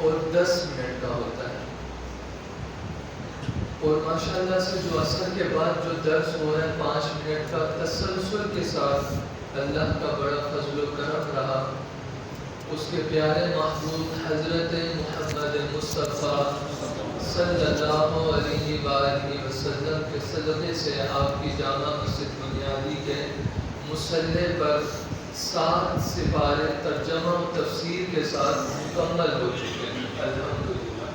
اور 10 منٹ کا ہوتا ہے، اور ماشاءاللہ سے جو عصر کے بعد جو درس ہو رہا ہے 5 منٹ کا، تسلسل کے ساتھ اللہ کا بڑا فضل و کرم رہا، اس کے پیارے محبوب حضرت محمد مصطفیٰ صلی اللہ علیہ وآلہ وسلم کے صدقے سے آپ کی جامع مسجد بنیادی کے مصلی پر 7 سپارے ترجمہ و تفسیر کے ساتھ مکمل ہو چکے ہیں الحمدللہ۔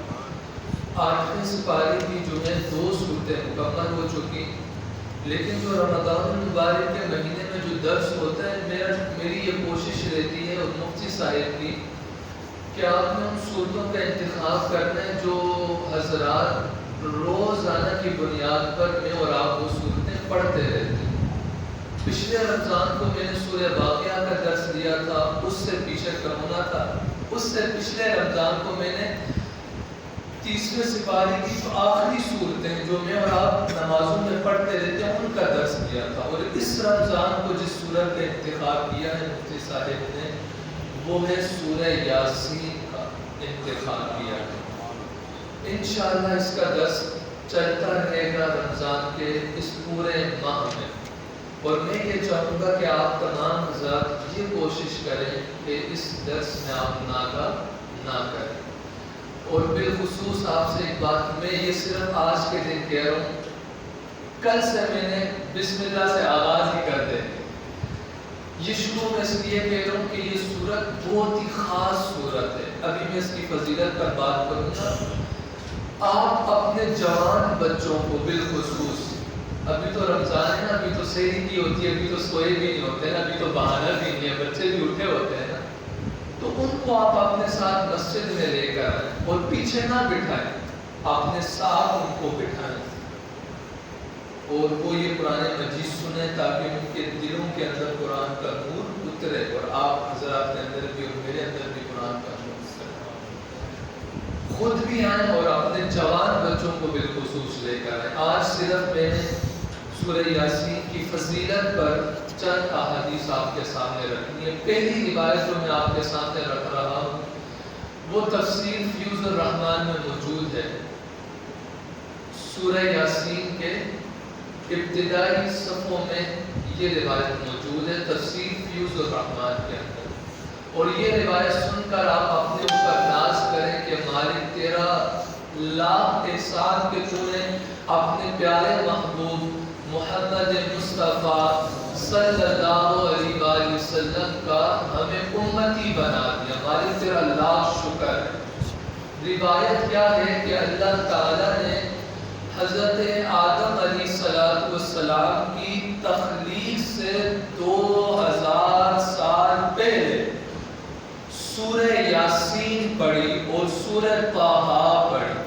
8ویں سپارے کی جو ہے 2 صورتیں مکمل ہو چکی، لیکن جو رمضان المبارک کے مہینے میں جو درس ہوتا ہے، میری یہ کوشش رہتی ہے اور مفتی صاحب کی کہ آپ نے ان صورتوں کا انتخاب کرنا ہے جو حضرات روزانہ کی بنیاد پر میں اور آپ وہ صورتیں پڑھتے رہتے ہیں۔ پچھلے رمضان کو میں نے سورہ واقعہ کا درس دیا تھا، اس سے پیچھے کرونا تھا، اس سے پچھلے رمضان کو میں نے 30ویں سپارے کی جو آخری صورتیں جو میں اور آپ نمازوں میں پڑھتے رہتے ہیں ان کا درس دیا تھا، اور اس رمضان کو جس سورت کا انتخاب کیا ہے مفتی صاحب نے وہ ہے سورہ یاسین کا انتخاب کیا ہے۔ انشاءاللہ اس کا درس چلتا رہے گا رمضان کے اس پورے ماہ میں، اور میں یہ چاہوں گا کہ آپ تمام حضرات یہ کوشش کریں کہ اس درس میں آپ ناغہ نہ کریں، اور بالخصوص آپ سے ایک بات، میں یہ صرف آج کے دن کہہ رہا ہوں، کل سے میں نے بسم اللہ سے آغاز ہی کر دیں، یہ شروع میں اس لیے کہہ رہا ہوں کہ یہ سورت بہت ہی خاص سورت ہے، ابھی میں اس کی فضیلت پر بات کروں گا۔ آپ اپنے جوان بچوں کو بالخصوص، ابھی تو رمضان ہے نا، ابھی تو سحری کی ہوتی ہے، ابھی تو سوئے بھی نہیں ہوتے ہیں، ابھی تو بہانہ بھی نہیں ہے، بچے بھی اٹھے ہوتے ہیں نا، تو ان کو آپ اپنے ساتھ مسجد میں لے کر آئیں اور پیچھے نہ بٹھائیں، اپنے ساتھ ان کو بٹھائیں اور وہ یہ قرآن مجید سنیں تاکہ ان کے دلوں کے اندر قرآن کا نور اترے، اور آپ حضرات کے اندر بھی اور میرے اندر بھی قرآن کا نور اترے، خود بھی آئیں اور اپنے جوان بچوں کو بالخصوص لے کر آئیں۔ آج صرف میں نے سورہ یاسین کی فضیلت پر چند احادیث آپ کے سامنے رکھنی ہے۔ پہلی روایت جو میں آپ کے سامنے رکھ رہا ہوں وہ تفسیر فیوض الرحمان میں موجود ہے، سورہ یاسین کے ابتدائی صفحوں میں یہ روایت موجود ہے تفسیر فیوض الرحمان کے اندر، اور یہ روایت سن کر آپ اپنے اوپر ناز کریں کہ مالک تیرا لاکھ احسان کہ تو نے اپنے پیارے محبوب محمد مصطفیٰ صلی اللہ علیہ وآلہ وسلم کا ہمیں امتی بنا دیا، مالک تیرا لاکھ شکر ہے۔ روایت کیا ہے کہ اللہ تعالیٰ نے حضرت آدم علیہ السلام کی تخلیق سے 2000 سال پہلے سورہ یاسین پڑھی اور سورہ طٰہٰ پڑھی۔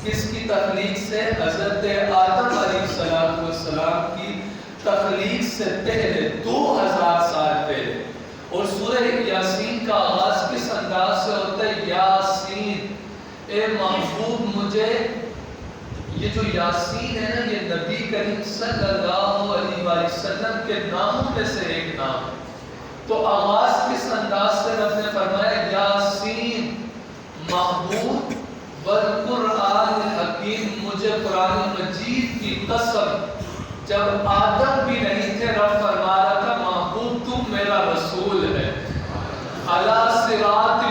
کس کی تخلیق سے؟ حضرت آدم علیہ السلام کی تخلیق سے پہلے 2000 سال پہلے، اور سورہ یاسین کا آغاز کس انداز سے ہوتا ہے؟ یاسین، اے محبوب مجھے، یہ جو یاسین ہے نا یہ نبی کریم صلی اللہ علیہ وسلم کے ناموں میں سے ایک نام ہے، تو آغاز کس انداز سے رب نے فرمایا؟ یاسین، محبوب والقرآن الحکیم، مجھے قرآن مجید کی قسم، جب آدم بھی نہیں تھے رب فرما رہا تھا محبوب تو میرا رسول ہے، علی صراط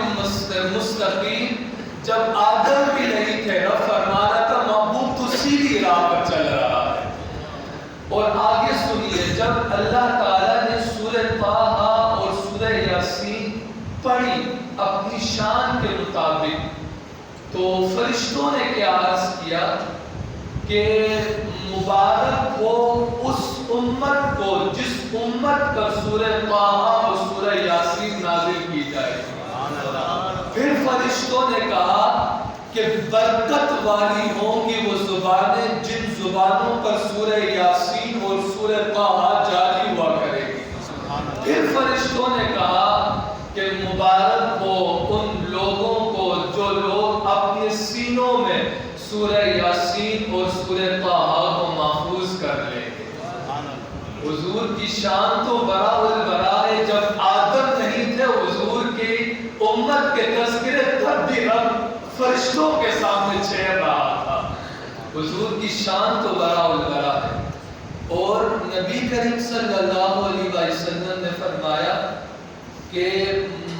مستقیم، جب آدم بھی نہیں تھے رب فرما رہا تھا محبوب تو سیدھی راہ پر چل رہا ہے۔ اور آگے سنیے، جب اللہ تعالیٰ نے سورہ طٰہٰ اور سورہ یاسین پڑھی اپنی شان کے مطابق، تو فرشتوں نے کیا عرض کیا کہ مبارک ہو اس امت کو جس امت پر سورہ طٰہٰ اور سورہ یاسین نازل کی جائے۔ پھر فرشتوں نے کہا کہ برکت والی ہوں گی وہ زبانیں جن زبانوں پر سورہ یاسین اور سورہ طٰہٰ جاری ہوا کرے گی۔ پھر فرشتوں نے کہا کہ مبارک ہو ان لوگوں کو جو لوگ اپنے سینوں میں سورہ یاسین اور سورہ طٰہٰ کو محفوظ کر لیں گے۔ حضور کی شان تو براء البراء ہے، جب آدم نہیں تھے حضور کی امت کے تذکرے تب بھی رب فرشتوں کے سامنے چھیڑ رہا تھا. حضور کی شان تو برا البرا ہے. اور نبی کریم صلی اللہ علیہ وسلم نے فرمایا کہ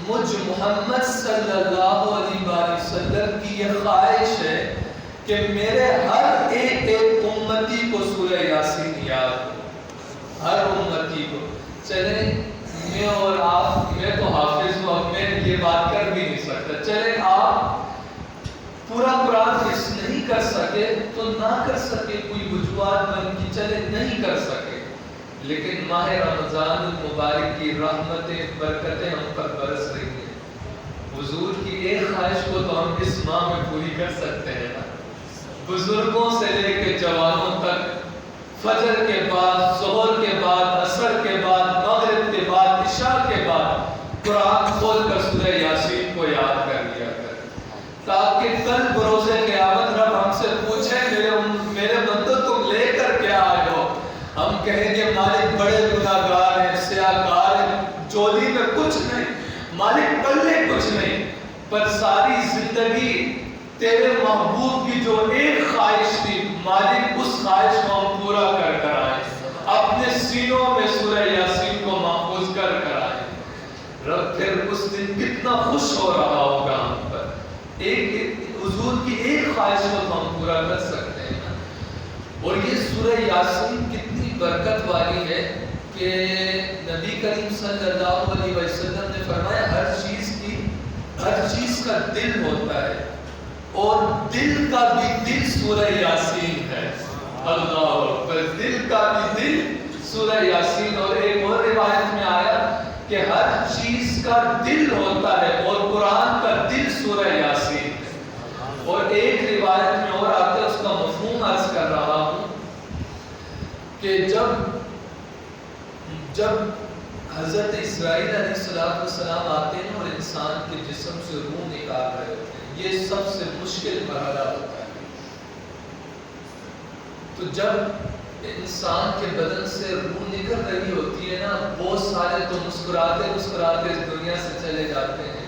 مجھ محمد صلی اللہ علیہ وسلم کی یہ خواہش ہے کہ میرے ہر ایک امتی کو سورہ یاسین یاد ہو. ہر امتی کو. چلیں میں اور آپ, میں تو حافظ ہوں, اب میں یہ بات کر بھی نہیں سکتا. چلیں آپ پورا قرآن حفظ نہیں کر سکے تو نہ کر سکے, کوئی وجوہات بن کی چلے نہیں کر سکے, لیکن ماہ رمضان المبارک کی رحمتیں برکتیں ہم پر برس رہی ہیں. حضور کی ایک خواہش کو تو ہم اس ماہ میں پوری کر سکتے ہیں نا. بزرگوں سے لے کے جوانوں تک فجر کے بعد, ظہر کے بعد, عصر کے بعد, مغرب کے بعد, عشاء کے بعد قرآن کھول کر سورہ یاسین کو یاد کر لیا کر, تاکہ کل بروز قیامت رب ہم سے پوچھے میرے بندو تم لے کر کیا آئے ہو. ہم کہیں گے مالک بڑے گناہگار ہیں, سیاہکار ہیں, چولی میں کچھ نہیں, مالک پلے کچھ نہیں, پر ساری زندگی تیرے محبوب کی جو ایک خواہش تھی مالک اس خواہش کو ہم پورا کر کر آئے, اپنے سینوں میں سورہ یاسین کو محفوظ کر کر آئے. رب پھر اس دن کتنا خوش ہو رہا ہوگا ہم پر. ایک حضور کی ایک خواہش کو ہم پورا کر سکتے ہیں. اور یہ سورہ یاسین کتنی برکت والی ہے کہ نبی کریم صلی اللہ علیہ وسلم نے فرمایا ہر چیز کا دل ہوتا ہے, اور دل کا بھی دل سورہ یاسین ہے. اللہ اکبر, دل کا بھی دل سورہ یاسین. اور ایک اور روایت میں آیا کہ ہر چیز کا دل ہوتا ہے اور قرآن کا دل سورہ یاسین ہے. اور ایک روایت میں اور آتا ہے, اس کا مفہوم عرض کر رہا ہوں کہ جب حضرت اسرائیل علیہ السلام آتے ہیں اور انسان کے جسم سے روح نکال رہے ہوتے ہیں, یہ سب سے مشکل مرحلہ ہوتا ہے. تو جب انسان کے بدن سے روح نکل رہی ہوتی ہے نا, بہت سارے تو مسکراتے مسکراتے اس دنیا سے چلے جاتے ہیں,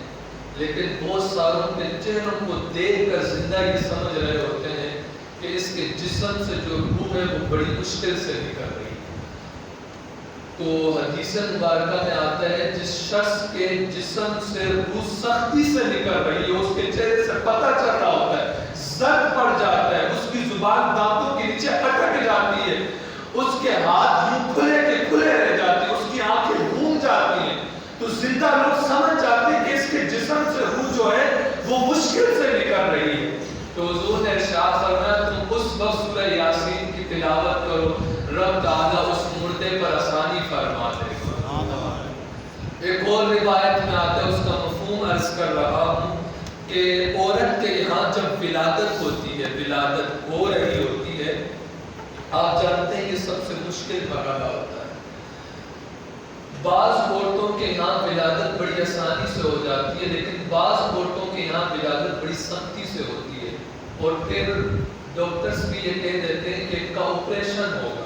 لیکن بہت ساروں کے چہروں کو دیکھ کر زندہ یہ سمجھ رہے ہوتے ہیں کہ اس کے جسم سے جو روح ہے وہ بڑی مشکل سے نکل رہی ہے. تو حدیث مبارکہ میں آتا ہے جس شخص کے جسم سے روح سختی سے نکل رہی ہے, اس کے چہرے سے پتہ چل رہا ہوتا ہے, زد پڑ جاتا ہے, اس کی زبان دانتوں کے نیچے اٹک جاتی ہے, اس کے ہاتھ یوں کھلے کے کھلے رہ جاتے ہیں, اس کی آنکھیں گھوم جاتی ہیں, تو زندہ لوگ سمجھ جاتے ہیں کہ اس کے جسم سے روح جو ہے وہ مشکل سے نکل رہی ہے. تو حضور نے ارشاد فرمایا تم اس وقت سورہ یاسین کی تلاوت کرو, رب تعالیٰ اس مردے پر آسانی فرما دے گا. ایک اور روایت میں آتا ہے, اس کا مفہوم عرض کر رہا ہوں کہ عورت کے یہاں جب ولادت ہوتی ہے, ولادت ہو رہی ہوتی ہے, آپ جانتے ہیں یہ سب سے مشکل مرحلہ ہوتا ہے. بعض عورتوں کے یہاں ولادت بڑی آسانی سے ہو جاتی ہے, لیکن بعض عورتوں کے یہاں ولادت بڑی سختی سے ہوتی ہے, اور پھر ڈاکٹرز بھی یہ کہہ دیتے ہیں کہ ان کا آپریشن ہوگا.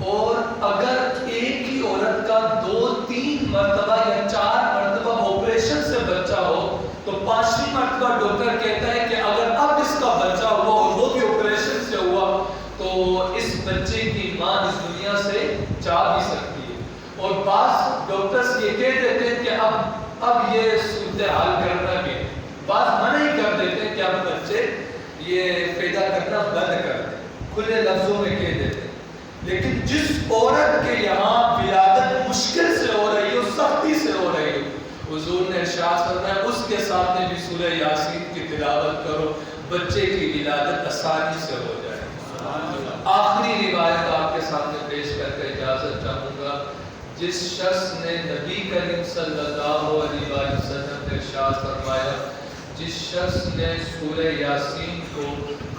اور اگر ایک ہی عورت کا 2-3 مرتبہ یا 4 مرتبہ آپریشن سے بچہ ہو تو 5ویں مرتبہ ڈاکٹر کہتا ہے کہ اگر اب اس کا بچہ ہوا اور وہ بھی آپریشن سے ہوا تو اس بچے کی ماں اس دنیا سے جا بھی سکتی ہے. اور بعض ڈاکٹرز یہ کہہ دیتے ہیں کہ اب یہ صورتحال کرنا بھی, بعض منع ہی کر دیتے ہیں کہ اب بچے یہ پیدا کرنا بند کر دیں, کھلے لفظوں میں کہہ دیتے ہیں. لیکن جس عورت کے یہاں ولادت مشکل سے ہو رہی ہو, سختی سے ہو رہی ہو, حضور نے ارشاد فرمایا اس کے سامنے بھی سورہ یاسین کی تلاوت کرو, بچے کی ولادت آسانی سے ہو جائے. آخری روایت آپ کے سامنے پیش کر کے اجازت چاہوں گا. جس شخص نے نبی کریم صلی اللہ علیہ وسلم نے ارشاد فرمایا, جس شخص نے سورہ یاسین کو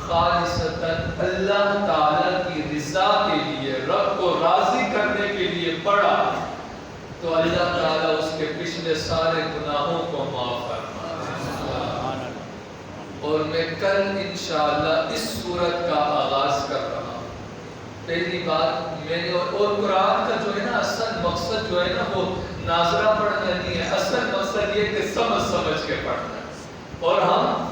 خالصتاً اللہ تعالیٰ کی رضا کے لیے, رب کو راضی کرنے کے لیے پڑھا, تو اللہ تعالیٰ اس کے پچھلے سارے گناہوں کو معاف فرمائے. اور میں کل انشاءاللہ اس سورت کا آغاز کر رہا ہوں. پہلی بات میں نے, اور قرآن کا جو ہے نا اصل مقصد جو ہے نا وہ ناظرہ پڑھنا نہیں ہے, اصل مقصد یہ کہ سمجھ کے پڑھنا ہے. اور ہم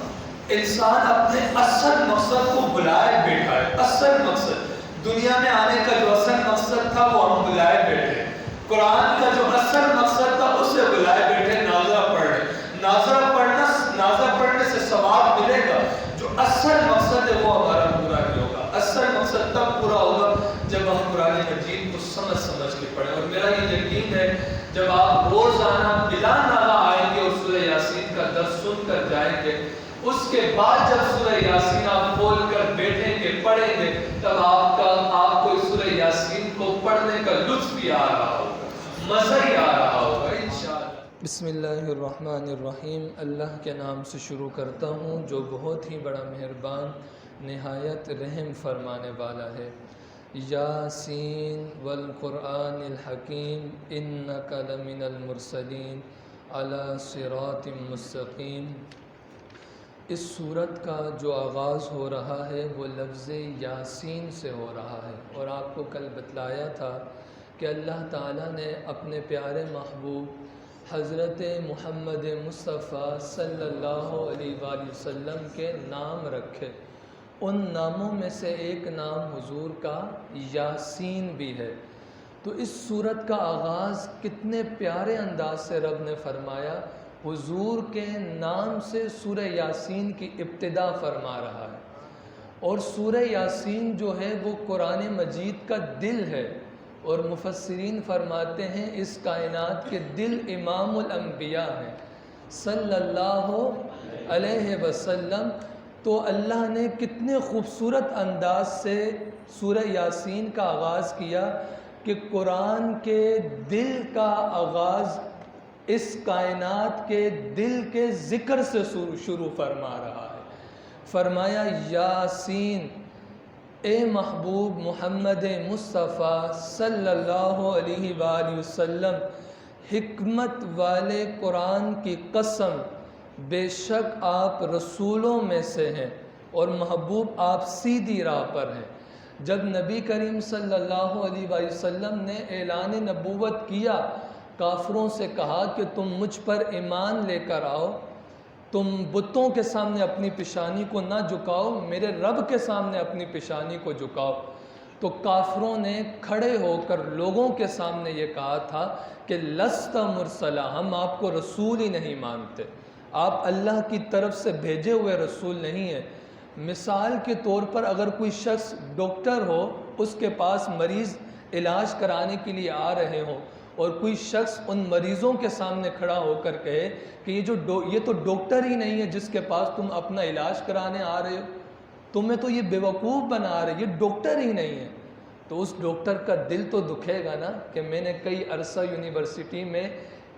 انسان اپنے اصل مقصد کو بلائے بیٹھا ہے. اصل مقصد دنیا میں آنے کا جو اصل مقصد تھا وہ ہم بلائے بیٹھے. قرآن کا جو اصل مقصد تھا اسے بلائے بیٹھے ناظرہ پڑھنے. ناظرہ پڑھنے سے ثواب ملے گا. جو اصل مقصد ہے وہ ہمارا پورا نہیں ہوگا. اصل مقصد تب پورا ہوگا جب ہم قرآن مجید کو سمجھ کے پڑھیں. اور میرا یہ یقین ہے جب آپ روزانہ بلا ناغہ آئیں گے اور سورہ یاسین کا درس سن کر جائیں گے، اس کے بعد جب سورہ یاسین آپ کھول کر بیٹھیں گے پڑھیں گے، تب آپ کو سورہ یاسین کو پڑھنے کا لطف بھی آ رہا ہوگا، مزہ ہی آ رہا ہوگا انشاءاللہ. بسم اللہ الرحمن الرحیم. اللہ کے نام سے شروع کرتا ہوں جو بہت ہی بڑا مہربان نہایت رحم فرمانے والا ہے. یاسین والقرآن الحکیم انک لمن المرسلین علی صراط مستقیم. اس سورت کا جو آغاز ہو رہا ہے وہ لفظ یاسین سے ہو رہا ہے. اور آپ کو کل بتلایا تھا کہ اللہ تعالیٰ نے اپنے پیارے محبوب حضرت محمد مصطفیٰ صلی اللہ علیہ وآلہ وسلم کے نام رکھے. ان ناموں میں سے ایک نام حضور کا یاسین بھی ہے. تو اس سورت کا آغاز کتنے پیارے انداز سے رب نے فرمایا. حضور کے نام سے سورہ یاسین کی ابتدا فرما رہا ہے. اور سورہ یاسین جو ہے وہ قرآن مجید کا دل ہے. اور مفسرین فرماتے ہیں اس کائنات کے دل امام الانبیاء ہیں صلی اللہ علیہ وسلم. تو اللہ نے کتنے خوبصورت انداز سے سورہ یاسین کا آغاز کیا کہ قرآن کے دل کا آغاز اس کائنات کے دل کے ذکر سے شروع فرما رہا ہے. فرمایا یاسین، اے محبوب محمد مصطفیٰ صلی اللہ علیہ وآلہ وسلم، حکمت والے قرآن کی قسم، بے شک آپ رسولوں میں سے ہیں اور محبوب آپ سیدھی راہ پر ہیں. جب نبی کریم صلی اللہ علیہ وآلہ وسلم نے اعلان نبوت کیا، کافروں سے کہا کہ تم مجھ پر ایمان لے کر آؤ، تم بتوں کے سامنے اپنی پیشانی کو نہ جھکاؤ، میرے رب کے سامنے اپنی پیشانی کو جھکاؤ. تو کافروں نے کھڑے ہو کر لوگوں کے سامنے یہ کہا تھا کہ لست مرسلا، ہم آپ کو رسول ہی نہیں مانتے، آپ اللہ کی طرف سے بھیجے ہوئے رسول نہیں ہیں. مثال کے طور پر اگر کوئی شخص ڈاکٹر ہو، اس کے پاس مریض علاج کرانے کے لیے آ رہے ہوں، اور کوئی شخص ان مریضوں کے سامنے کھڑا ہو کر کہے کہ یہ تو ڈاکٹر ہی نہیں ہے جس کے پاس تم اپنا علاج کرانے آ رہے ہو، تمہیں تو یہ بیوقوف بنا رہے، یہ ڈاکٹر ہی نہیں ہے. تو اس ڈاکٹر کا دل تو دکھے گا نا کہ میں نے کئی عرصہ یونیورسٹی میں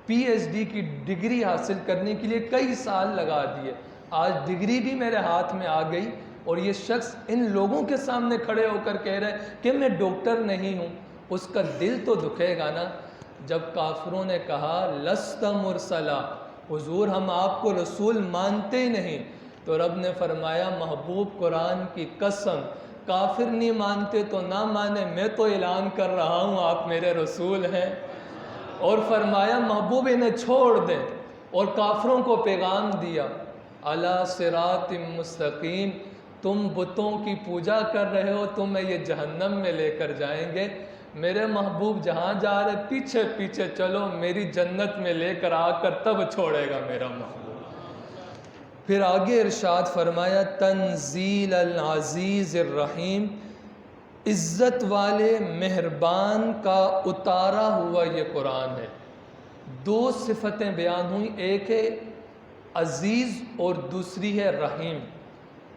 پی ایچ ڈی کی ڈگری حاصل کرنے کے لیے کئی سال لگا دیے، آج ڈگری بھی میرے ہاتھ میں آ گئی اور یہ شخص ان لوگوں کے سامنے کھڑے ہو کر کہہ رہے کہ میں ڈاکٹر نہیں ہوں. اس کا دل تو دکھے گا نا. جب کافروں نے کہا لست مرسلا، حضور ہم آپ کو رسول مانتے ہی نہیں، تو رب نے فرمایا محبوب قرآن کی قسم، کافر نہیں مانتے تو نہ مانے، میں تو اعلان کر رہا ہوں آپ میرے رسول ہیں. اور فرمایا محبوب انہیں چھوڑ دیں، اور کافروں کو پیغام دیا علی صراط مستقیم، تم بتوں کی پوجا کر رہے ہو، تمہیں یہ جہنم میں لے کر جائیں گے. میرے محبوب جہاں جا رہے پیچھے پیچھے چلو، میری جنت میں لے کر آ کر تب چھوڑے گا میرا محبوب. پھر آگے ارشاد فرمایا تنزیل العزیز الرحیم، عزت والے مہربان کا اتارا ہوا یہ قرآن ہے. دو صفتیں بیان ہوئیں، ایک ہے عزیز اور دوسری ہے رحیم.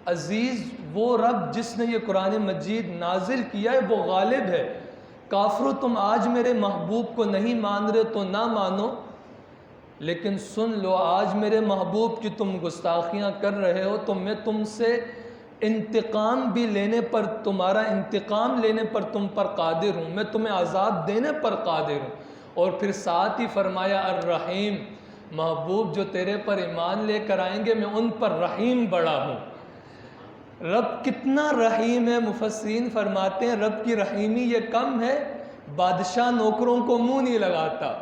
عزیز وہ رب جس نے یہ قرآن مجید نازل کیا ہے، وہ غالب ہے. کافرو تم آج میرے محبوب کو نہیں مان رہے تو نہ مانو، لیکن سن لو آج میرے محبوب کی تم گستاخیاں کر رہے ہو تو میں تم سے انتقام بھی لینے پر، تمہارا انتقام لینے پر تم پر قادر ہوں، میں تمہیں عذاب دینے پر قادر ہوں. اور پھر ساتھ ہی فرمایا الرحیم، محبوب جو تیرے پر ایمان لے کر آئیں گے میں ان پر رحیم بڑا ہوں. رب کتنا رحیم ہے. مفسرین فرماتے ہیں رب کی رحیمی یہ کم ہے، بادشاہ نوکروں کو منہ نہیں لگاتا.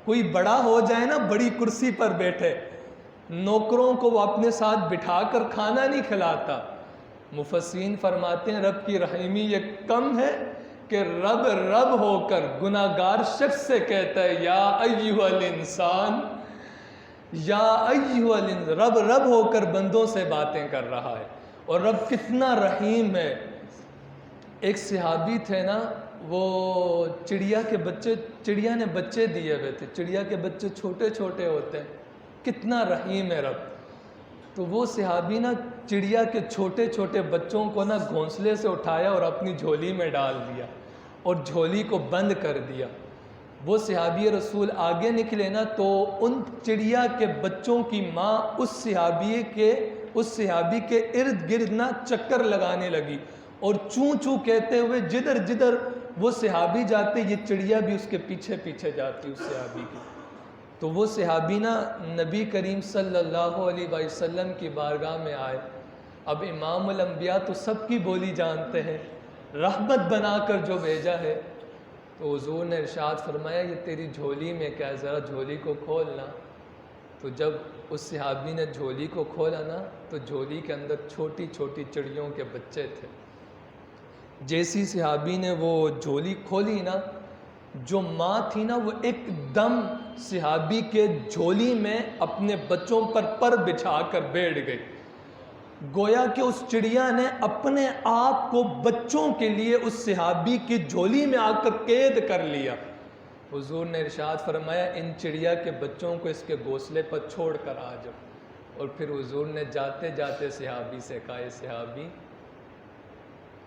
کوئی بڑا ہو جائے نا، بڑی کرسی پر بیٹھے، نوکروں کو وہ اپنے ساتھ بٹھا کر کھانا نہیں کھلاتا۔ مفسرین فرماتے ہیں رب کی رحیمی یہ کم ہے کہ رب رب ہو کر گناہگار شخص سے کہتا ہے یا ایھا الانسان، یا ایھا الانسان، رب رب ہو کر بندوں سے باتیں کر رہا ہے۔ اور رب کتنا رحیم ہے۔ ایک صحابی تھے نا، وہ چڑیا نے بچے دیے ہوئے تھے، چڑیا کے بچے چھوٹے چھوٹے ہوتے ہیں، کتنا رحیم ہے رب۔ تو وہ صحابی نا چڑیا کے چھوٹے چھوٹے بچوں کو نا گھونسلے سے اٹھایا اور اپنی جھولی میں ڈال دیا اور جھولی کو بند کر دیا۔ وہ صحابی رسول آگے نکلے نا تو ان چڑیا کے بچوں کی ماں اس صحابی کے ارد گرد نا چکر لگانے لگی اور چوں چوں کہتے ہوئے جدھر جدھر وہ صحابی جاتے یہ چڑیا بھی اس کے پیچھے پیچھے جاتی اس صحابی کی۔ تو وہ صحابی نا نبی کریم صلی اللہ علیہ وسلم کی بارگاہ میں آئے۔ اب امام الانبیاء تو سب کی بولی جانتے ہیں، رحمت بنا کر جو بھیجا ہے۔ تو حضور نے ارشاد فرمایا یہ تیری جھولی میں کیا ہے، ذرا جھولی کو کھولنا۔ تو جب اس صحابی نے جھولی کو کھولا نا تو جھولی کے اندر چھوٹی چھوٹی چڑیوں کے بچے تھے۔ جیسی صحابی نے وہ جھولی کھولی نا، جو ماں تھی نا وہ ایک دم صحابی کے جھولی میں اپنے بچوں پر بچھا کر بیٹھ گئی، گویا کہ اس چڑیا نے اپنے آپ کو بچوں کے لیے اس صحابی کی جھولی میں آ کر قید کر لیا۔ حضور نے ارشاد فرمایا ان چڑیا کے بچوں کو اس کے گھونسلے پر چھوڑ کر آ جاؤ۔ اور پھر حضور نے جاتے جاتے صحابی سے کہا اے صحابی،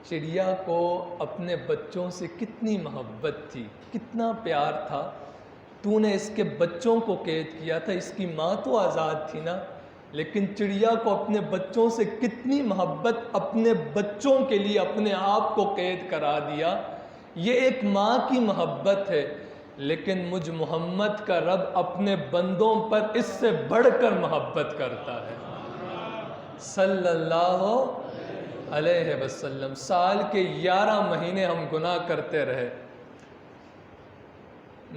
چڑیا کو اپنے بچوں سے کتنی محبت تھی، کتنا پیار تھا، تو نے اس کے بچوں کو قید کیا تھا، اس کی ماں تو آزاد تھی نا، لیکن چڑیا کو اپنے بچوں سے کتنی محبت، اپنے بچوں کے لیے اپنے آپ کو قید کرا دیا۔ یہ ایک ماں کی محبت ہے، لیکن مجھ محمد کا رب اپنے بندوں پر اس سے بڑھ کر محبت کرتا ہے صلی اللہ علیہ وسلم۔ سال کے 11 مہینے ہم گناہ کرتے رہے،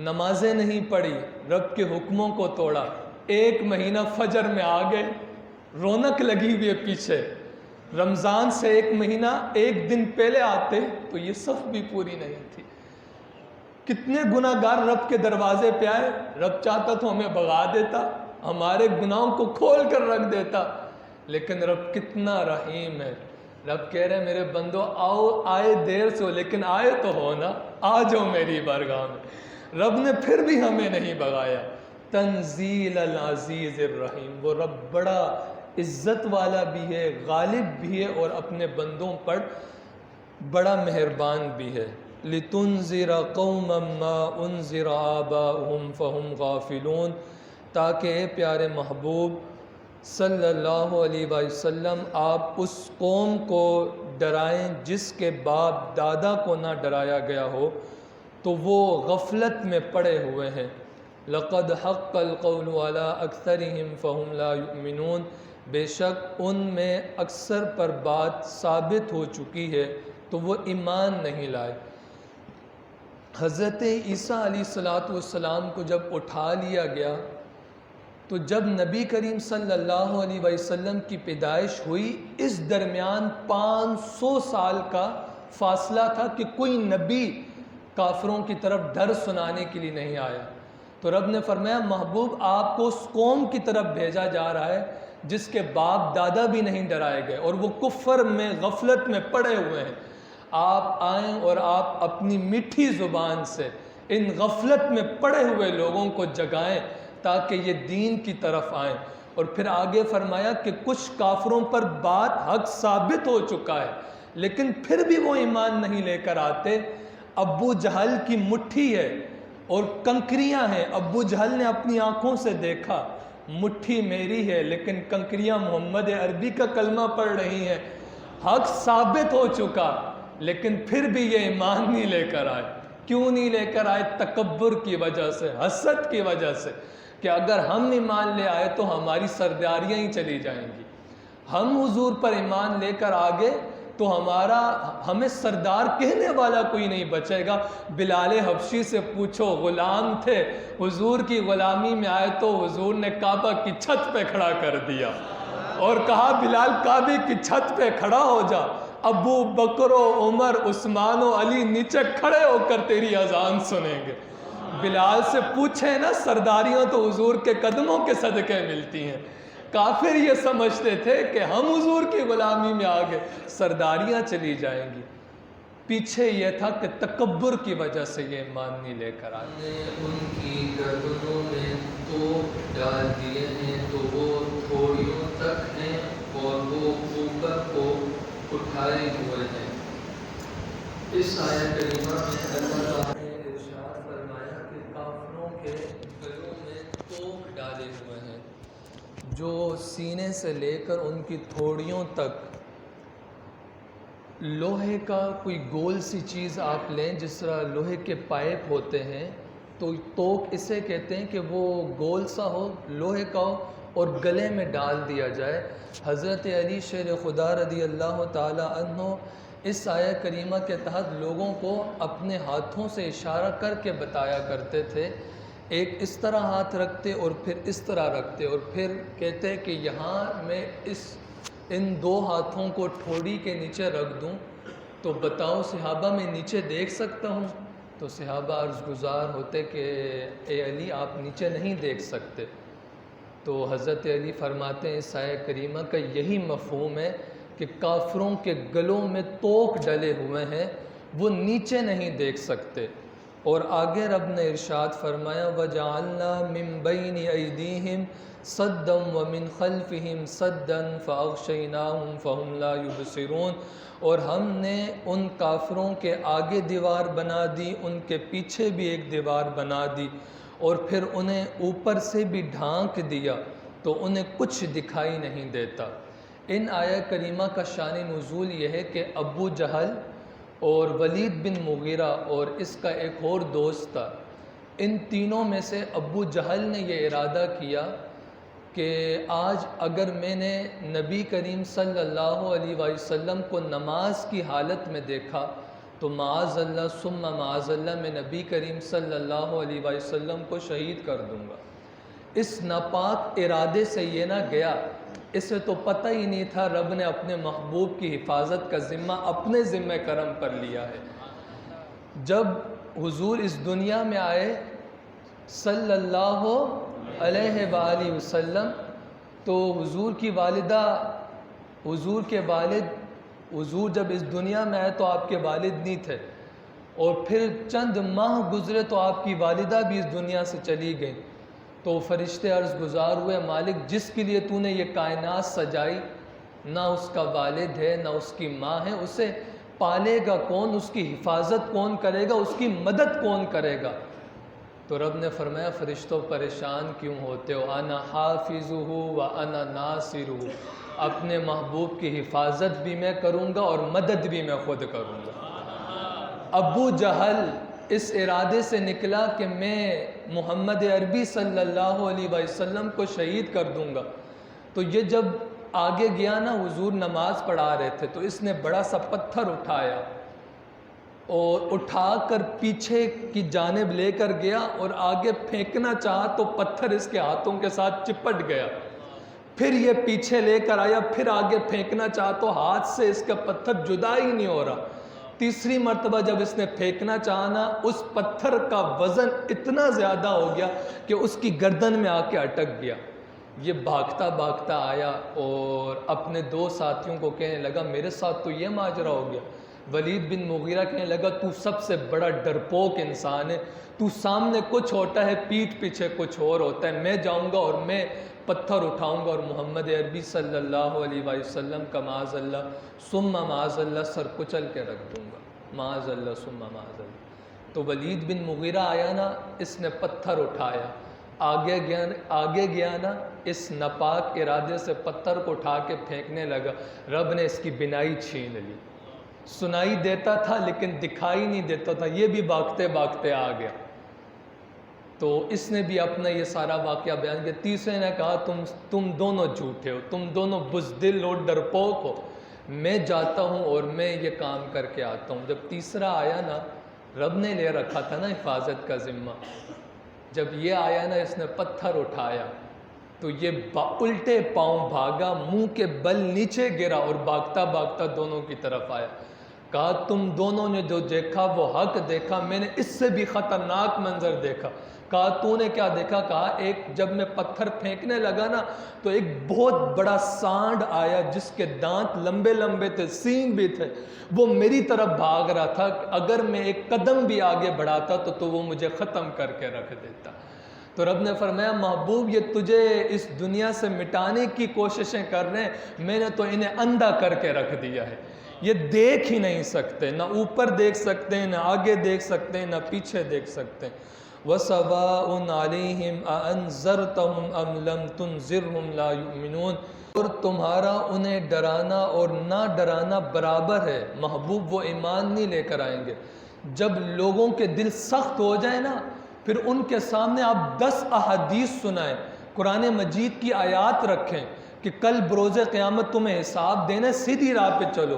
نمازیں نہیں پڑھی، رب کے حکموں کو توڑا، 1 مہینہ فجر میں آ گئے، رونق لگی ہوئی ہے پیچھے، رمضان سے 1 مہینہ 1 دن پہلے آتے تو یہ صف بھی پوری نہیں تھی۔ کتنے گناہگار رب کے دروازے پہ آئے، رب چاہتا تو ہمیں بھگا دیتا، ہمارے گناہوں کو کھول کر رکھ دیتا، لیکن رب کتنا رحیم ہے۔ رب کہہ رہے میرے بندو آؤ، آئے دیر سے ہو لیکن آئے تو ہو نا، آ جاؤ میری بارگاہ میں۔ رب نے پھر بھی ہمیں نہیں بھگایا۔ تنزیل العزیز الرحیم، وہ رب بڑا عزت والا بھی ہے، غالب بھی ہے اور اپنے بندوں پر بڑا مہربان بھی ہے۔ لِتُنذِرَ قَوْمًا مَّا أُنذِرَ آبَاؤُهُمْ فَهُمْ غَافِلُونَ، تاکہ اے پیارے محبوب صلی اللہ علیہ وسلم آپ اس قوم کو ڈرائیں جس کے باپ دادا کو نہ ڈرایا گیا ہو تو وہ غفلت میں پڑے ہوئے ہیں۔ لَقَدْ حَقَّ الْقَوْلُ عَلَىٰ أَكْثَرِهِمْ فَهُمْ لَا يُؤْمِنُونَ، بے شک ان میں اکثر پر بات ثابت ہو چکی ہے تو وہ ایمان نہیں لائے۔ حضرت عیسیٰ علیہ السلام کو جب اٹھا لیا گیا تو جب نبی کریم صلی اللہ علیہ وسلم کی پیدائش ہوئی، اس درمیان 500 سال کا فاصلہ تھا کہ کوئی نبی کافروں کی طرف ڈر سنانے کے لیے نہیں آیا۔ تو رب نے فرمایا محبوب آپ کو اس قوم کی طرف بھیجا جا رہا ہے جس کے باپ دادا بھی نہیں ڈرائے گئے اور وہ کفر میں غفلت میں پڑے ہوئے ہیں۔ آپ آئیں اور آپ اپنی میٹھی زبان سے ان غفلت میں پڑے ہوئے لوگوں کو جگائیں تاکہ یہ دین کی طرف آئیں۔ اور پھر آگے فرمایا کہ کچھ کافروں پر بات حق ثابت ہو چکا ہے لیکن پھر بھی وہ ایمان نہیں لے کر آتے۔ ابو جہل کی مٹھی ہے اور کنکریاں ہیں، ابو جہل نے اپنی آنکھوں سے دیکھا مٹھی میری ہے لیکن کنکریاں محمد عربی کا کلمہ پڑھ رہی ہیں، حق ثابت ہو چکا لیکن پھر بھی یہ ایمان نہیں لے کر آئے۔ کیوں نہیں لے کر آئے؟ تکبر کی وجہ سے، حسد کی وجہ سے، کہ اگر ہم ایمان لے آئے تو ہماری سرداریاں ہی چلی جائیں گی۔ ہم حضور پر ایمان لے کر آگے تو ہمیں سردار کہنے والا کوئی نہیں بچے گا۔ بلال حبشی سے پوچھو، غلام تھے، حضور کی غلامی میں آئے تو حضور نے کعبہ کی چھت پہ کھڑا کر دیا اور کہا بلال کعبے کی چھت پہ کھڑا ہو جا، ابو بکر و عمر عثمان و علی نیچے کھڑے ہو کر تیری اذان سنیں گے۔ بلال سے پوچھیں نا، سرداریاں تو حضور کے قدموں کے صدقے ملتی ہیں۔ کافر یہ سمجھتے تھے کہ ہم حضور کی غلامی میں آگے، سرداریاں چلی جائیں گی۔ پیچھے یہ تھا کہ تکبر کی وجہ سے یہ ایمان نہیں لے کر آئے۔ نے ان کی گردنوں میں توپ ڈال دیے ہیں تو وہ تھوڑیوں تک ہیں اور وہ اوپر کو اٹھائے ہوئے ہیں۔ اس آیت کریمہ میں اللہ تعالیٰ نے ارشاد فرمایا کہ کافروں کے گلوں میں توپ ڈالے ہوئے ہیں، جو سینے سے لے کر ان کی تھوڑیوں تک لوہے کا کوئی گول سی چیز آپ لیں، جس طرح لوہے کے پائپ ہوتے ہیں، تو توک اسے کہتے ہیں کہ وہ گول سا ہو، لوہے کا ہو اور گلے میں ڈال دیا جائے۔ حضرت علی شیر خدا رضی اللہ تعالی عنہ اس آیہ کریمہ کے تحت لوگوں کو اپنے ہاتھوں سے اشارہ کر کے بتایا کرتے تھے، ایک اس طرح ہاتھ رکھتے اور پھر اس طرح رکھتے اور پھر کہتے کہ یہاں میں ان دو ہاتھوں کو ٹھوڑی کے نیچے رکھ دوں تو بتاؤ صحابہ میں نیچے دیکھ سکتا ہوں؟ تو صحابہ عرض گزار ہوتے کہ اے علی آپ نیچے نہیں دیکھ سکتے۔ تو حضرت علی فرماتے ہیں اس آیہ کریمہ کا یہی مفہوم ہے کہ کافروں کے گلوں میں توک ڈلے ہوئے ہیں، وہ نیچے نہیں دیکھ سکتے۔ اور آگے رب نے ارشاد فرمایا وَجَعَلْنَا مِن بَيْنِ أَيْدِيهِمْ صَدًّا وَمِنْ خَلْفِهِمْ صَدًّا فَأَغْشَيْنَاهُمْ فَهُمْ لَا يُبْصِرُونَ، اور ہم نے ان کافروں کے آگے دیوار بنا دی، ان کے پیچھے بھی ایک دیوار بنا دی، اور پھر انہیں اوپر سے بھی ڈھانک دیا تو انہیں کچھ دکھائی نہیں دیتا۔ ان آیہ کریمہ کا شان نزول یہ ہے کہ ابو جہل اور ولید بن مغیرہ اور اس کا ایک اور دوست تھا، ان تینوں میں سے ابو جہل نے یہ ارادہ کیا کہ آج اگر میں نے نبی کریم صلی اللہ علیہ وسلم کو نماز کی حالت میں دیکھا تو معاذ اللہ ثم معاذ اللہ میں نبی کریم صلی اللہ علیہ وسلم کو شہید کر دوں گا۔ اس ناپاک ارادے سے یہ نہ گیا، اسے تو پتہ ہی نہیں تھا رب نے اپنے محبوب کی حفاظت کا ذمہ اپنے ذمہ کرم پر لیا ہے۔ جب حضور اس دنیا میں آئے صلی اللہ علیہ وآلہ وسلم تو حضور کی والدہ، حضور کے والد، حضور جب اس دنیا میں آئے تو آپ کے والد نہیں تھے، اور پھر چند ماہ گزرے تو آپ کی والدہ بھی اس دنیا سے چلی گئیں۔ تو فرشتے عرض گزار ہوئے مالک جس کے لیے تو نے یہ کائنات سجائی، نہ اس کا والد ہے نہ اس کی ماں ہے، اسے پالے گا کون، اس کی حفاظت کون کرے گا، اس کی مدد کون کرے گا؟ تو رب نے فرمایا فرشتوں پریشان کیوں ہوتے ہو، انا حافظہ و انا ناصرہ، اپنے محبوب کی حفاظت بھی میں کروں گا اور مدد بھی میں خود کروں گا۔ ابو جہل اس ارادے سے نکلا کہ میں محمد عربی صلی اللہ علیہ وسلم کو شہید کر دوں گا، تو یہ جب آگے گیا نا، حضور نماز پڑھا رہے تھے تو اس نے بڑا سا پتھر اٹھایا اور اٹھا کر پیچھے کی جانب لے کر گیا اور آگے پھینکنا چاہا تو پتھر اس کے ہاتھوں کے ساتھ چپٹ گیا، پھر یہ پیچھے لے کر آیا، پھر آگے پھینکنا چاہا تو ہاتھ سے اس کا پتھر جدا ہی نہیں ہو رہا۔ تیسری مرتبہ جب اس نے پھینکنا چاہا نا، اس پتھر کا وزن اتنا زیادہ ہو گیا کہ اس کی گردن میں آ کے اٹک گیا۔ یہ بھاگتا بھاگتا آیا اور اپنے دو ساتھیوں کو کہنے لگا میرے ساتھ تو یہ ماجرا ہو گیا۔ ولید بن مغیرہ کہنے لگا تو سب سے بڑا ڈرپوک انسان ہے، تو سامنے کچھ ہوتا ہے پیٹھ پیچھے کچھ اور ہوتا ہے، میں جاؤں گا اور میں پتھر اٹھاؤں گا اور محمد عربی صلی اللہ علیہ وسلم کا معاذ اللہ ثم معاذ اللہ سر کچل کے رکھ دوں گا، معاذ اللہ ثم معاذ اللہ۔ تو ولید بن مغیرہ آیا نا، اس نے پتھر اٹھایا، آگے گیا نا، اس ناپاک ارادے سے پتھر کو اٹھا کے پھینکنے لگا، رب نے اس کی بینائی چھین لی، سنائی دیتا تھا لیکن دکھائی نہیں دیتا تھا، یہ بھی بھاگتے بھاگتے آ گیا۔ تو اس نے بھی اپنا یہ سارا واقعہ بیان کیا۔ تیسرے نے کہا تم دونوں جھوٹے ہو، تم دونوں بزدل ہو، ڈرپوک ہو، میں جاتا ہوں اور میں یہ کام کر کے آتا ہوں. جب تیسرا آیا نا، رب نے لے رکھا تھا نا حفاظت کا ذمہ، جب یہ آیا نا اس نے پتھر اٹھایا تو یہ الٹے پاؤں بھاگا، منہ کے بل نیچے گرا اور بھاگتا بھاگتا دونوں کی طرف آیا. کہا تم دونوں نے جو دیکھا وہ حق دیکھا، میں نے اس سے بھی خطرناک منظر دیکھا. کہا تو نے کیا دیکھا؟ کہا ایک جب میں پتھر پھینکنے لگا نا تو ایک بہت بڑا سانڈ آیا جس کے دانت لمبے لمبے تھے، سینگ بھی تھے، وہ میری طرف بھاگ رہا تھا. اگر میں ایک قدم بھی آگے بڑھاتا تو وہ مجھے ختم کر کے رکھ دیتا. تو رب نے فرمایا محبوب یہ تجھے اس دنیا سے مٹانے کی کوششیں کر رہے ہیں، میں نے تو انہیں اندھا کر کے رکھ دیا ہے. یہ دیکھ ہی نہیں سکتے، نہ اوپر دیکھ سکتے ہیں، نہ آگے دیکھ سکتے ہیں، نہ پیچھے دیکھ سکتے ہیں. وَسَوَاءٌ عَلَيْهِمْ أَأَنذَرْتَهُمْ أَمْ لَمْ تُنذِرْهُمْ لَا يُؤْمِنُونَ. اور تمہارا انہیں ڈرانا اور نہ ڈرانا برابر ہے. محبوب وہ ایمان نہیں لے کر آئیں گے. جب لوگوں کے دل سخت ہو جائے نا، پھر ان کے سامنے آپ 10 احادیث سنائیں، قرآن مجید کی آیات رکھیں کہ کل بروز قیامت تمہیں حساب دینا، سیدھی راہ پہ چلو.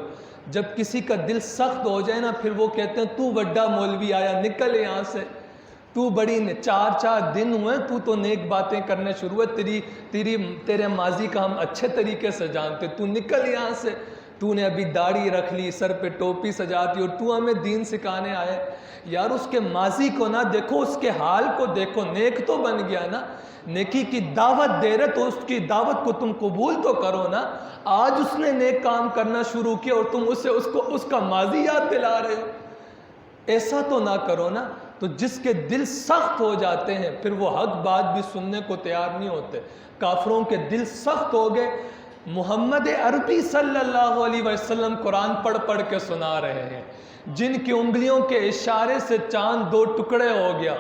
جب کسی کا دل سخت ہو جائے نا، پھر وہ کہتے ہیں تو وڈا مولوی آیا، نکل یہاں سے، تو بڑی 4 دن ہوئے تو نیک باتیں کرنے شروع ہوئے، تیرے ماضی کا ہم اچھے طریقے سے جانتے، تو نکل یہاں سے، تو نے ابھی داڑھی رکھ لی، سر پہ ٹوپی سجاتی اور تو ہمیں دین سکھانے آئے. یار اس کے ماضی کو نہ دیکھو، اس کے حال کو دیکھو. نیک تو بن گیا نا، نیکی کی دعوت دے رہے تو اس کی دعوت کو تم قبول تو کرو نا. آج اس نے نیک کام کرنا شروع کیا اور تم اس کا ماضی یاد دلا رہے ہو. ایسا تو نہ کرو نا. تو جس کے دل سخت ہو جاتے ہیں پھر وہ حق بات بھی سننے کو تیار نہیں ہوتے. کافروں کے دل سخت ہو گئے. محمد عربی صلی اللہ علیہ وسلم قرآن پڑھ پڑھ کے سنا رہے ہیں، جن کی انگلیوں کے اشارے سے چاند 2 ٹکڑے ہو گیا،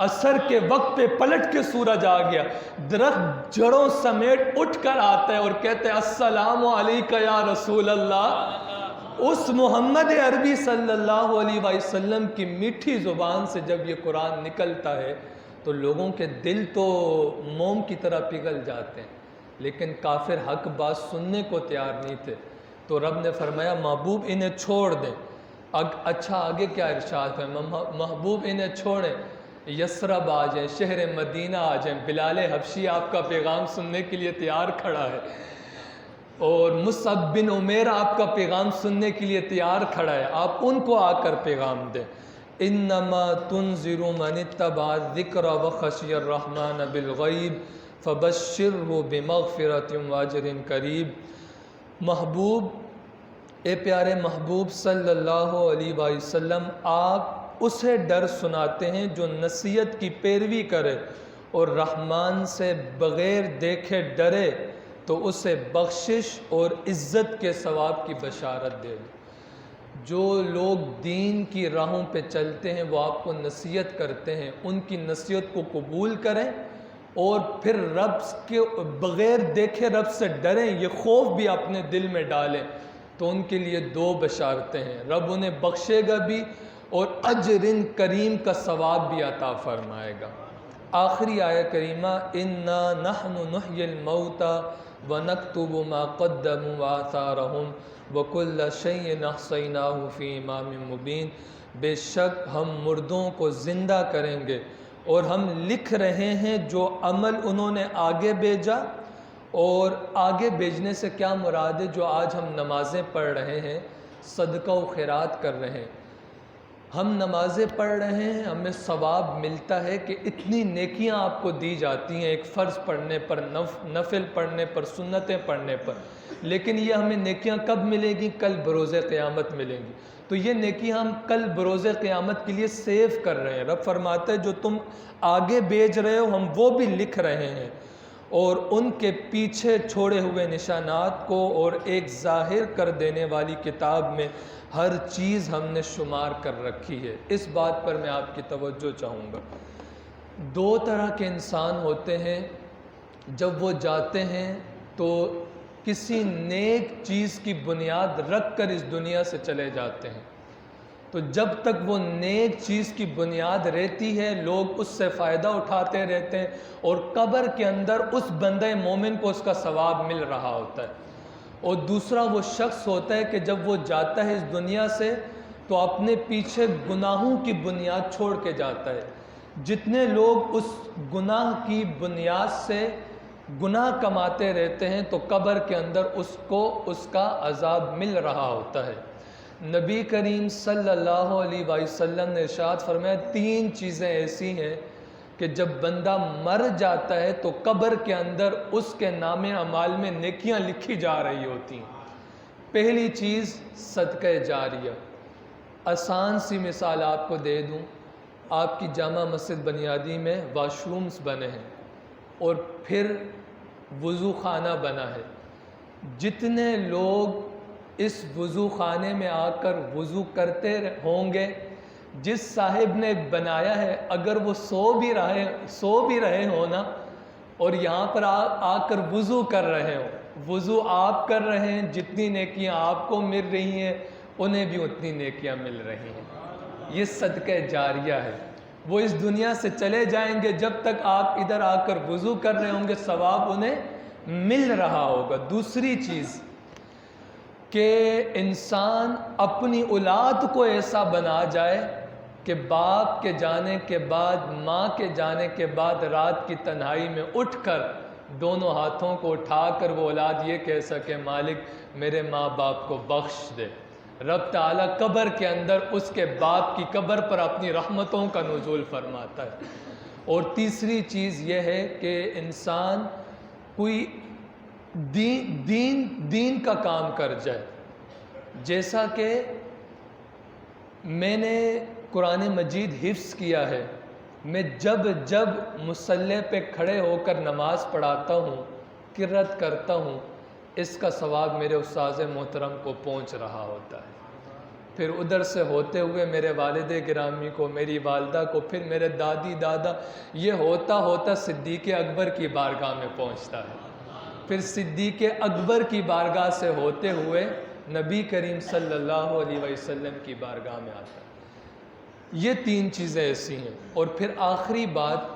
عصر کے وقت پہ پلٹ کے سورج آ گیا، درخت جڑوں سمیٹ اٹھ کر آتا ہے اور کہتے ہیں السلام علیکہ یا رسول اللہ. اس محمد عربی صلی اللہ علیہ وسلم کی میٹھی زبان سے جب یہ قرآن نکلتا ہے تو لوگوں کے دل تو موم کی طرح پگھل جاتے ہیں، لیکن کافر حق بات سننے کو تیار نہیں تھے. تو رب نے فرمایا محبوب انہیں چھوڑ دیں. اچھا آگے کیا ارشاد ہے؟ محبوب انہیں چھوڑیں، یثرب آ جائیں، شہر مدینہ آ جائیں. بلال حبشی آپ کا پیغام سننے کے لیے تیار کھڑا ہے، اور مصعب بن عمیر آپ کا پیغام سننے کے لیے تیار کھڑا ہے. آپ ان کو آ کر پیغام دیں. انما تنذر من اتبع الذکر وخشی الرحمن بالغیب فبشرہ بمغفرۃ واجر قریب. محبوب، اے پیارے محبوب صلی اللہ علیہ وسلم، آپ اسے ڈر سناتے ہیں جو نصیحت کی پیروی کرے اور رحمان سے بغیر دیکھے ڈرے تو اسے بخشش اور عزت کے ثواب کی بشارت دے. جو لوگ دین کی راہوں پہ چلتے ہیں وہ آپ کو نصیحت کرتے ہیں، ان کی نصیحت کو قبول کریں اور پھر رب کے بغیر دیکھے رب سے ڈریں، یہ خوف بھی اپنے دل میں ڈالیں، تو ان کے لیے 2 بشارتیں ہیں. رب انہیں بخشے گا بھی اور اجر کریم کا ثواب بھی عطا فرمائے گا. آخری آیہ کریمہ انا نحن نحیی الموتى ونکتب ما قدموا وآثارهم وکل شیء احصیناہ فی امام مبین. بے شک ہم مردوں کو زندہ کریں گے اور ہم لکھ رہے ہیں جو عمل انہوں نے آگے بھیجا. اور آگے بھیجنے سے کیا مراد ہے؟ جو آج ہم نمازیں پڑھ رہے ہیں، صدقہ و خیرات کر رہے ہیں، ہم نمازیں پڑھ رہے ہیں، ہمیں ثواب ملتا ہے کہ اتنی نیکیاں آپ کو دی جاتی ہیں ایک فرض پڑھنے پر، نفل پڑھنے پر، سنتیں پڑھنے پر. لیکن یہ ہمیں نیکیاں کب ملے گی؟ کل بروز قیامت ملیں گی. تو یہ نیکیاں ہم کل بروز قیامت کے لیے سیو کر رہے ہیں. رب فرماتا ہے جو تم آگے بھیج رہے ہو ہم وہ بھی لکھ رہے ہیں، اور ان کے پیچھے چھوڑے ہوئے نشانات کو اور ایک ظاہر کر دینے والی کتاب میں ہر چیز ہم نے شمار کر رکھی ہے. اس بات پر میں آپ کی توجہ چاہوں گا. 2 طرح کے انسان ہوتے ہیں، جب وہ جاتے ہیں تو کسی نیک چیز کی بنیاد رکھ کر اس دنیا سے چلے جاتے ہیں. تو جب تک وہ نیک چیز کی بنیاد رہتی ہے لوگ اس سے فائدہ اٹھاتے رہتے ہیں اور قبر کے اندر اس بندہ مومن کو اس کا ثواب مل رہا ہوتا ہے. اور دوسرا وہ شخص ہوتا ہے کہ جب وہ جاتا ہے اس دنیا سے تو اپنے پیچھے گناہوں کی بنیاد چھوڑ کے جاتا ہے. جتنے لوگ اس گناہ کی بنیاد سے گناہ کماتے رہتے ہیں تو قبر کے اندر اس کو اس کا عذاب مل رہا ہوتا ہے. نبی کریم صلی اللہ علیہ وسلم نے ارشاد فرمایا 3 چیزیں ایسی ہیں کہ جب بندہ مر جاتا ہے تو قبر کے اندر اس کے نام اعمال میں نیکیاں لکھی جا رہی ہوتی ہیں. پہلی چیز صدقہ جاریہ. آسان سی مثال آپ کو دے دوں. آپ کی جامع مسجد بنیادی میں واش رومز بنے ہیں اور پھر وضو خانہ بنا ہے. جتنے لوگ اس وضو خانے میں آ کر وضو کرتے ہوں گے، جس صاحب نے بنایا ہے اگر وہ سو بھی رہے ہو نا اور یہاں پر آ کر وضو کر رہے ہوں، وضو آپ کر رہے ہیں، جتنی نیکیاں آپ کو مل رہی ہیں انہیں بھی اتنی نیکیاں مل رہی ہیں. یہ صدقہ جاریہ ہے. وہ اس دنیا سے چلے جائیں گے، جب تک آپ ادھر آ کر وضو کر رہے ہوں گے ثواب انہیں مل رہا ہوگا. دوسری چیز کہ انسان اپنی اولاد کو ایسا بنا جائے کہ باپ کے جانے کے بعد، ماں کے جانے کے بعد رات کی تنہائی میں اٹھ کر دونوں ہاتھوں کو اٹھا کر وہ اولاد یہ کہہ سکے مالک میرے ماں باپ کو بخش دے. رب تعالیٰ قبر کے اندر اس کے باپ کی قبر پر اپنی رحمتوں کا نزول فرماتا ہے. اور تیسری چیز یہ ہے کہ انسان کوئی دین کا کام کر جائے. جیسا کہ میں نے قرآن مجید حفظ کیا ہے، میں جب مصلی پہ کھڑے ہو کر نماز پڑھاتا ہوں، قرات کرتا ہوں، اس کا ثواب میرے استاذ محترم کو پہنچ رہا ہوتا ہے. پھر ادھر سے ہوتے ہوئے میرے والد گرامی کو، میری والدہ کو، پھر میرے دادی دادا، یہ ہوتا صدیق اکبر کی بارگاہ میں پہنچتا ہے. پھر صدیق اکبر کی بارگاہ سے ہوتے ہوئے نبی کریم صلی اللہ علیہ وسلم کی بارگاہ میں آتا ہے. یہ 3 چیزیں ایسی ہیں. اور پھر آخری بات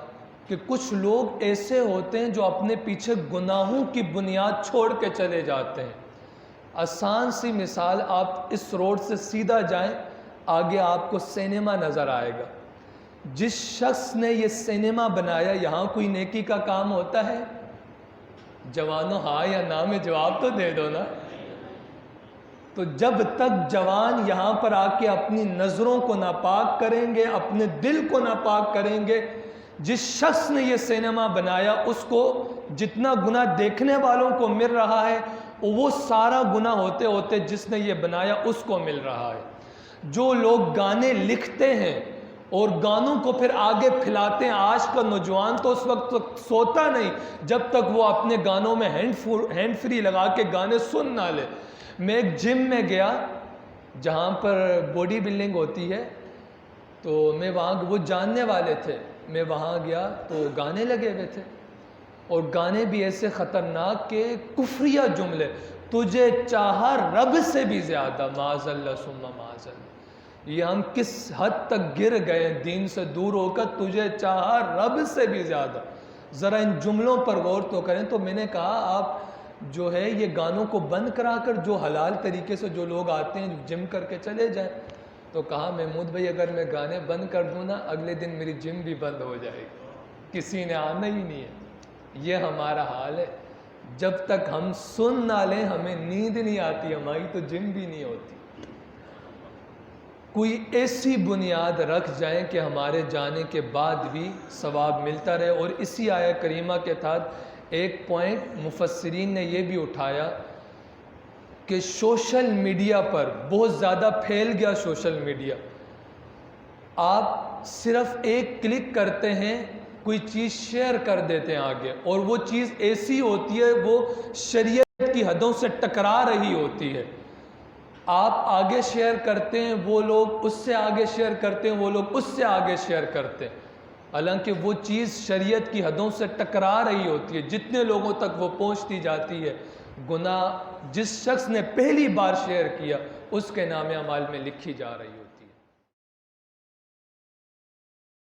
کہ کچھ لوگ ایسے ہوتے ہیں جو اپنے پیچھے گناہوں کی بنیاد چھوڑ کے چلے جاتے ہیں. آسان سی مثال، آپ اس روڈ سے سیدھا جائیں، آگے آپ کو سینما نظر آئے گا. جس شخص نے یہ سینما بنایا یہاں کوئی نیکی کا کام ہوتا ہے؟ جوانوں ہاں یا نا میں جواب تو دے دو نا. تو جب تک جوان یہاں پر آ کے اپنی نظروں کو ناپاک کریں گے، اپنے دل کو ناپاک کریں گے، جس شخص نے یہ سینما بنایا اس کو جتنا گناہ دیکھنے والوں کو مل رہا ہے وہ سارا گناہ ہوتے ہوتے جس نے یہ بنایا اس کو مل رہا ہے. جو لوگ گانے لکھتے ہیں اور گانوں کو پھر آگے پھیلاتے ہیں، آج کا نوجوان تو اس وقت سوتا نہیں جب تک وہ اپنے گانوں میں ہینڈ فری لگا کے گانے سن نہ لے. میں ایک جم میں گیا جہاں پر باڈی بلڈنگ ہوتی ہے، تو میں وہاں، وہ جاننے والے تھے، میں وہاں گیا تو گانے لگے ہوئے تھے اور گانے بھی ایسے خطرناک کہ کفریہ جملے، تجھے چاہا رب سے بھی زیادہ، معاذ اللہ ثم معاذ اللہ. یہ ہم کس حد تک گر گئے دین سے دور ہو کر، تجھے چاہا رب سے بھی زیادہ. ذرا ان جملوں پر غور تو کریں. تو میں نے کہا آپ جو ہے یہ گانوں کو بند کرا کر جو حلال طریقے سے جو لوگ آتے ہیں جم کر کے چلے جائیں. تو کہا محمود بھائی اگر میں گانے بند کر دوں نا اگلے دن میری جم بھی بند ہو جائے گی، کسی نے آنا ہی نہیں ہے. یہ ہمارا حال ہے. جب تک ہم سن نہ لیں ہمیں نیند نہیں آتی، ہماری تو جم بھی نہیں ہوتی. کوئی ایسی بنیاد رکھ جائیں کہ ہمارے جانے کے بعد بھی ثواب ملتا رہے. اور اسی آیہ کریمہ کے تحت ایک پوائنٹ مفسرین نے یہ بھی اٹھایا کہ سوشل میڈیا پر بہت زیادہ پھیل گیا سوشل میڈیا. آپ صرف ایک کلک کرتے ہیں، کوئی چیز شیئر کر دیتے ہیں آگے، اور وہ چیز ایسی ہوتی ہے وہ شریعت کی حدوں سے ٹکرا رہی ہوتی ہے. آپ آگے شیئر کرتے ہیں، وہ لوگ اس سے آگے شیئر کرتے ہیں، وہ لوگ اس سے آگے شیئر کرتے ہیں، حالانکہ وہ چیز شریعت کی حدوں سے ٹکرا رہی ہوتی ہے. جتنے لوگوں تک وہ پہنچتی جاتی ہے، گناہ جس شخص نے پہلی بار شیئر کیا اس کے نام اعمال میں لکھی جا رہی ہوتی ہے.